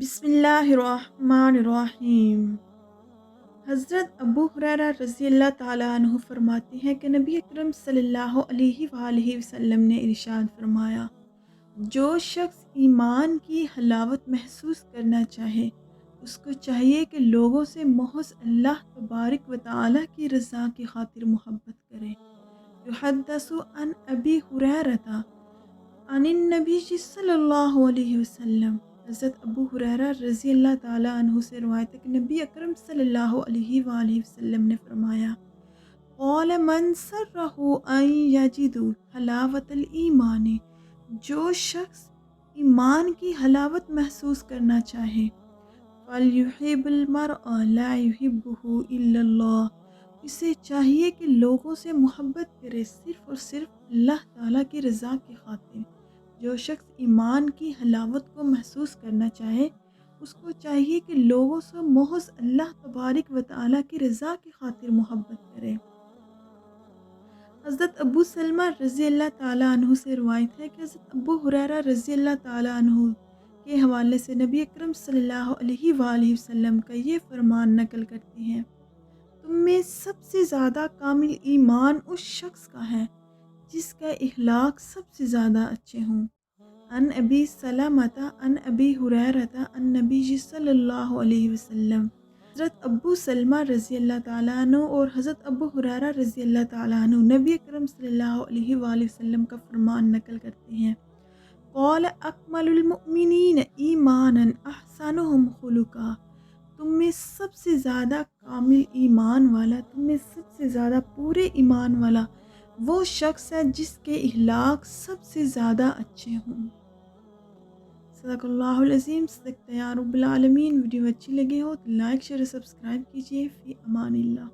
بسم اللہ الرحمن الرحیم۔ حضرت ابو ہریرہ رضی اللہ تعالیٰ عنہ فرماتے ہیں کہ نبی اکرم صلی اللہ علیہ وآلہ وسلم نے ارشاد فرمایا، جو شخص ایمان کی حلاوت محسوس کرنا چاہے اس کو چاہیے کہ لوگوں سے محض اللہ تبارک و تعالیٰ کی رضا کی خاطر محبت کرے۔ یحدث عن ابی ہریرہ عن النبی صلی اللہ علیہ وسلم۔ حضرت ابو ہریرہ رضی اللہ تعالیٰ عنہ سے روایت ہے کہ نبی اکرم صلی اللہ علیہ وآلہ وسلم نے فرمایا، قال من سرہ ان یجد حلاوت الایمان، جو شخص ایمان کی حلاوت محسوس کرنا چاہے، فلیحب المرء لا یحبہ الا اللہ، اسے چاہیے کہ لوگوں سے محبت کرے صرف اور صرف اللہ تعالیٰ کی رضا کی خاطر۔ جو شخص ایمان کی حلاوت کو محسوس کرنا چاہے اس کو چاہیے کہ لوگوں سے محض اللہ تبارک و تعالیٰ کی رضا کی خاطر محبت کرے۔ حضرت ابو سلمہ رضی اللہ تعالیٰ عنہ سے روایت ہے کہ حضرت ابو ہریرہ رضی اللہ تعالیٰ عنہ کے حوالے سے نبی اکرم صلی اللہ علیہ وآلہ وسلم کا یہ فرمان نقل کرتے ہیں، تم میں سب سے زیادہ کامل ایمان اس شخص کا ہے جس کا اخلاق سب سے زیادہ اچھے ہوں۔ عن ابی سلمۃ عن ابی ہریرہ عن نبی صلی اللہ علیہ وسلم۔ حضرت ابو سلمہ رضی اللہ تعالیٰ عنہ اور حضرت ابو ہریرہ رضی اللہ تعالیٰ عنہ نبی اکرم صلی اللہ علیہ وآلہ وسلم کا فرمان نقل کرتے ہیں، قال اکمل المؤمنین ایمانا احسنہم خلقا، تم میں سب سے زیادہ کامل ایمان والا، تم میں سب سے زیادہ پورے ایمان والا وہ شخص ہے جس کے اخلاق سب سے زیادہ اچھے ہوں۔ صدق اللہ العظیم، صدقت یا رب العالمین۔ ویڈیو اچھی لگی ہو تو لائک شیئر سبسکرائب کیجیے۔ فی امان اللہ۔